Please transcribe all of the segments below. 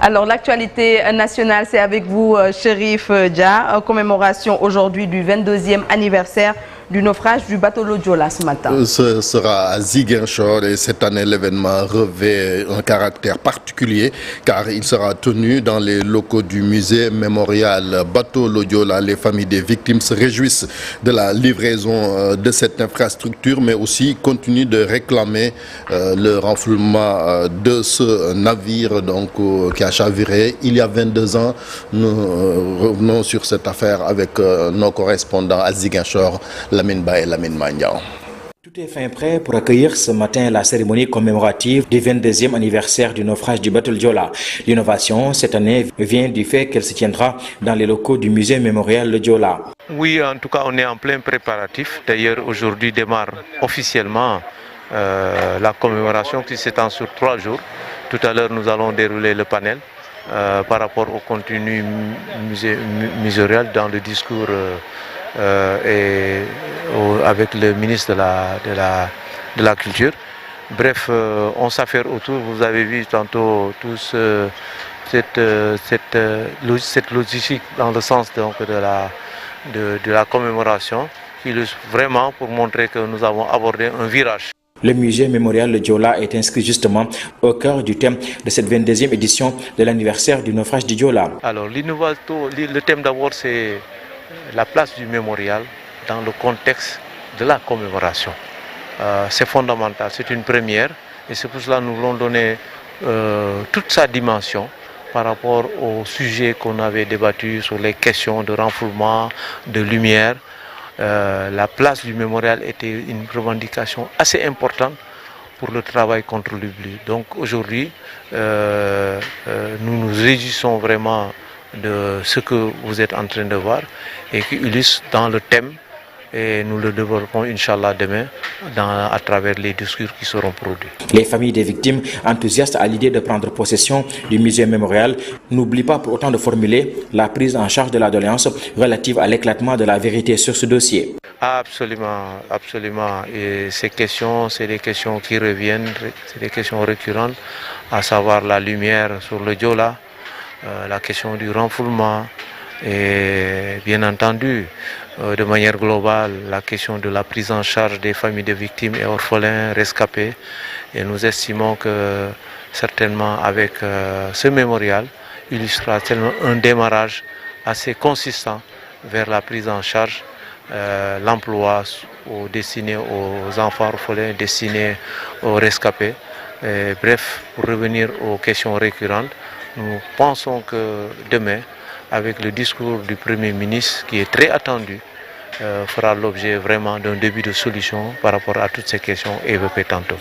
Alors l'actualité nationale, c'est avec vous, Chérif Dia. Commémoration aujourd'hui du 22e anniversaire du naufrage du bateau Le Joola ce matin. Ce sera à Ziguinchor et cette année l'événement revêt un caractère particulier car il sera tenu dans les locaux du musée mémorial bateau Le Joola. Les familles des victimes se réjouissent de la livraison de cette infrastructure mais aussi continuent de réclamer le renflouement de ce navire qui a chaviré il y a 22 ans. Nous revenons sur cette affaire avec nos correspondants à Ziguinchor, Lamine Ba et Lamine Mandian. Tout est fin prêt pour accueillir ce matin la cérémonie commémorative du 22e anniversaire du naufrage du bateau Le Joola. L'innovation cette année vient du fait qu'elle se tiendra dans les locaux du musée mémorial Le Joola. Oui, en tout cas, on est en plein préparatif. D'ailleurs, aujourd'hui démarre officiellement la commémoration qui s'étend sur 3 jours. Tout à l'heure, nous allons dérouler le panel par rapport au contenu muséal dans le discours et avec le ministre de la Culture. Bref, on s'affaire autour. Vous avez vu tantôt cette logistique dans le sens de la commémoration, qui illustre vraiment pour montrer que nous avons abordé un virage. Le musée mémorial Le Joola est inscrit justement au cœur du thème de cette 22e édition de l'anniversaire du naufrage du Joola. Alors, le thème d'abord, c'est la place du mémorial dans le contexte de la commémoration. C'est fondamental, c'est une première et c'est pour cela que nous voulons donner toute sa dimension par rapport au sujet qu'on avait débattu sur les questions de renflouement, de lumière. La place du mémorial était une revendication assez importante pour le travail contre l'oubli. Donc aujourd'hui, nous nous réjouissons vraiment de ce que vous êtes en train de voir et qui illustre dans le thème, et nous le développerons Inch'Allah demain à travers les discours qui seront produits. Les familles des victimes, enthousiastes à l'idée de prendre possession du musée mémorial, n'oublient pas pour autant de formuler la prise en charge de la doléance relative à l'éclatement de la vérité sur ce dossier. Absolument, absolument. Et ces questions, c'est des questions qui reviennent, c'est des questions récurrentes, à savoir la lumière sur le Joola, la question du renflouement et bien entendu de manière globale la question de la prise en charge des familles de victimes et orphelins rescapés. Et nous estimons que certainement avec ce mémorial illustrera un démarrage assez consistant vers la prise en charge, l'emploi destiné aux enfants orphelins, destiné aux rescapés. Et bref, pour revenir aux questions récurrentes, nous pensons que demain, avec le discours du Premier ministre qui est très attendu, fera l'objet vraiment d'un début de solution par rapport à toutes ces questions évoquées tantôt.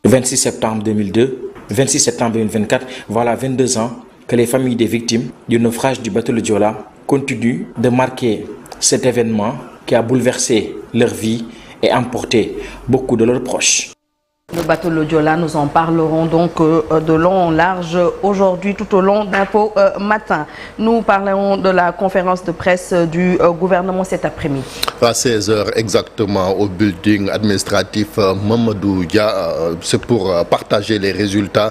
26 septembre 2002, 26 septembre 2024, voilà 22 ans que les familles des victimes du naufrage du bateau Le Joola continuent de marquer cet événement qui a bouleversé leur vie et emporté beaucoup de leurs proches. Le bateau Le Joola, nous en parlerons donc de long en large aujourd'hui tout au long d'Info Matin. Nous parlerons de la conférence de presse du gouvernement cet après-midi. À 16h exactement au building administratif Mamadou Dia, c'est pour partager les résultats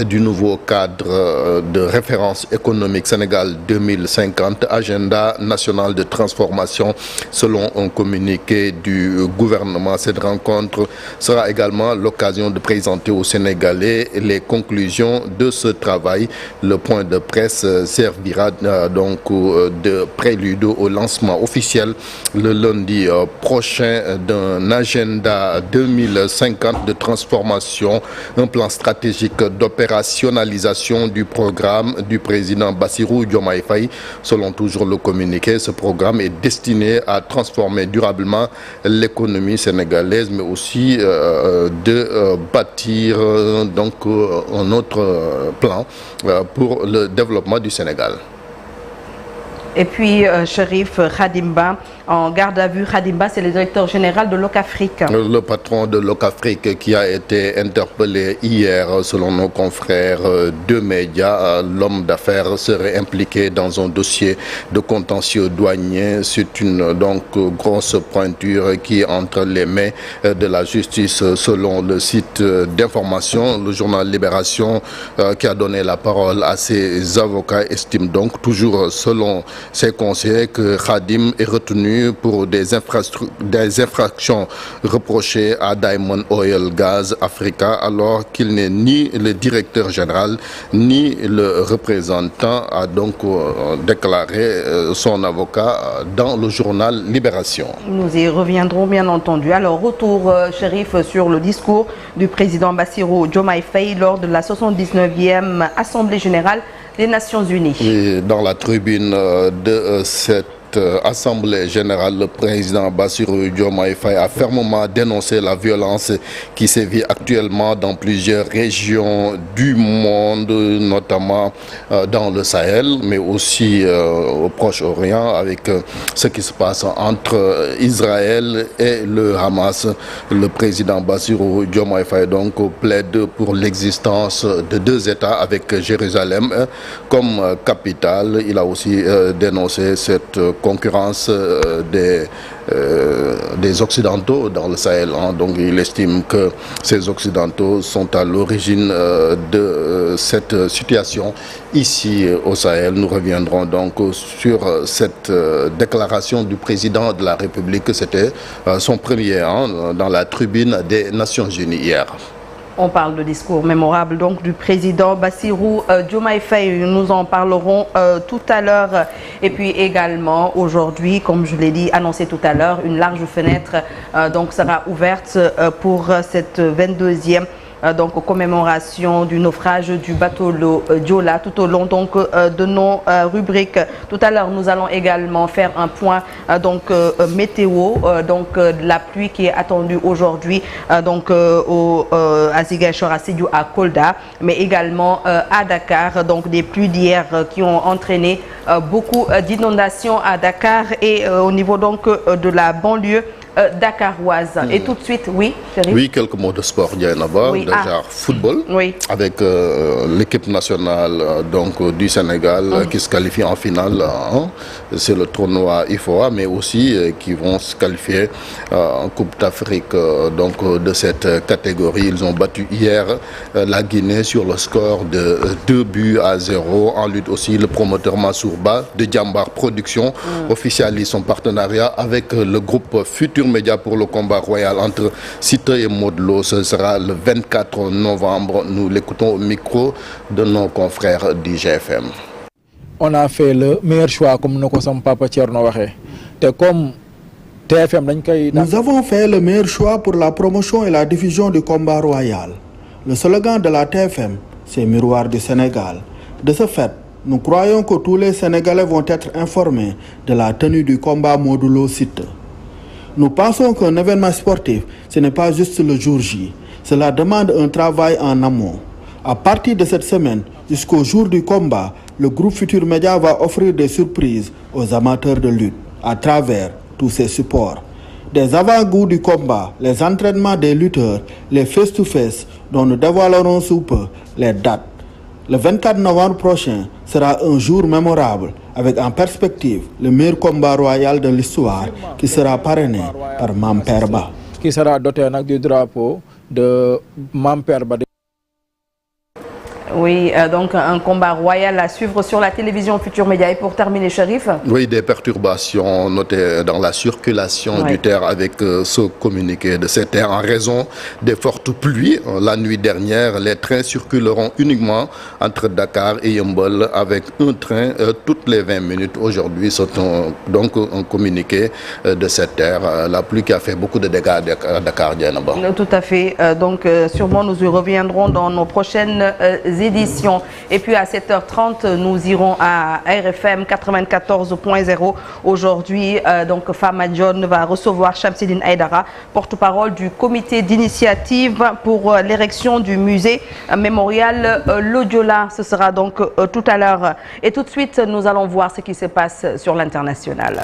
du nouveau cadre de référence économique Sénégal 2050, agenda national de transformation selon un communiqué du gouvernement. Cette rencontre sera également l'occasion de présenter aux Sénégalais les conclusions de ce travail. Le point de presse servira donc de prélude au lancement officiel le lundi prochain d'un agenda 2050 de transformation, un plan stratégique d'opérationnalisation du programme du président Bassirou Diomaye Faye. Selon toujours le communiqué, ce programme est destiné à transformer durablement l'économie sénégalaise, mais aussi de bâtir donc un autre plan pour le développement du Sénégal. Et puis, Chérif Khadim Ba, en garde à vue. Khadim Ba, c'est le directeur général de Locafrique. Le patron de Locafrique qui a été interpellé hier, selon nos confrères de médias. L'homme d'affaires serait impliqué dans un dossier de contentieux douanier. C'est une grosse pointure qui est entre les mains de la justice, selon le site d'information. Le journal Libération, qui a donné la parole à ses avocats, estime donc toujours selon ses conseillers que Khadim est retenu pour des infractions reprochées à Diamond Oil Gas Africa, alors qu'il n'est ni le directeur général ni le représentant, a donc déclaré son avocat dans le journal Libération. Nous y reviendrons bien entendu. Alors, retour, Chérif, sur le discours du président Bassirou Diomaye Faye lors de la 79e Assemblée générale des Nations Unies. Et dans la tribune de cette Assemblée générale, le président Bassirou Diomaye Faye a fermement dénoncé la violence qui sévit actuellement dans plusieurs régions du monde, notamment dans le Sahel, mais aussi au Proche-Orient, avec ce qui se passe entre Israël et le Hamas. Le président Bassirou Diomaye Faye donc plaide pour l'existence de deux États avec Jérusalem comme capitale. Il a aussi dénoncé cette concurrence des Occidentaux dans le Sahel. Donc il estime que ces Occidentaux sont à l'origine de cette situation ici au Sahel. Nous reviendrons donc sur cette déclaration du président de la République. C'était son premier dans la tribune des Nations Unies hier. On parle de discours mémorable donc du président Bassirou Diomaye Faye. Nous en parlerons tout à l'heure. Et puis également aujourd'hui, comme je l'ai dit, annoncé tout à l'heure, une large fenêtre donc sera ouverte pour cette 22e commémoration du naufrage du bateau Joola, tout au long de nos rubriques. Tout à l'heure, nous allons également faire un point météo, la pluie qui est attendue aujourd'hui à Ziguinchor, à Sédhiou, à Kolda, mais également à Dakar. Donc des pluies d'hier qui ont entraîné beaucoup d'inondations à Dakar et au niveau de la banlieue dakaroise. Et tout de suite, oui, Chérif? Oui, quelques mots de sport, Diana-Ba, oui. déjà football, avec l'équipe nationale du Sénégal qui se qualifie en finale. C'est le tournoi IFOA, mais aussi qui vont se qualifier en Coupe d'Afrique de cette catégorie. Ils ont battu hier la Guinée sur le score de 2-0. En lutte aussi, le promoteur Massourba de Djambar Production officialise son partenariat avec le groupe Futur Média pour le combat royal entre Siteu et Modou Lo. Ce sera le 24 novembre. Nous l'écoutons au micro de nos confrères du GFM. On a fait le meilleur choix, comme nous sommes papa Thierno waxé. Comme TFM nous avons fait le meilleur choix pour la promotion et la diffusion du combat royal. Le slogan de la TFM, c'est Miroir du Sénégal. De ce fait, nous croyons que tous les Sénégalais vont être informés de la tenue du combat Modou Lo Siteu. Nous pensons qu'un événement sportif, ce n'est pas juste le jour J. Cela demande un travail en amont. À partir de cette semaine, jusqu'au jour du combat, le groupe Futur Média va offrir des surprises aux amateurs de lutte à travers tous ses supports. Des avant-goûts du combat, les entraînements des lutteurs, les face-to-face dont nous dévoilerons sous peu les dates. Le 24 novembre prochain sera un jour mémorable avec en perspective le meilleur combat royal de l'histoire qui sera parrainé par Mame Père Ba. Qui sera doté du drapeau de Mame Père Ba. Oui, donc un combat royal à suivre sur la télévision Futur Média. Et pour terminer, Chérif? Oui, des perturbations notées dans la circulation du terre avec ce communiqué de ces terres en raison des fortes pluies. La nuit dernière, les trains circuleront uniquement entre Dakar et Yeumbeul avec un train toutes les 20 minutes. Aujourd'hui, c'est donc un communiqué de cette terre. La pluie qui a fait beaucoup de dégâts à Dakar, Diana-Ba. Tout à fait. Donc, sûrement, nous y reviendrons dans nos prochaines éditions. Et puis à 7h30, nous irons à RFM 94.0. Aujourd'hui, Fama John va recevoir Shamsidine Aïdara, porte-parole du comité d'initiative pour l'érection du musée mémorial Le Joola. Ce sera donc tout à l'heure. Et tout de suite, nous allons voir ce qui se passe sur l'international.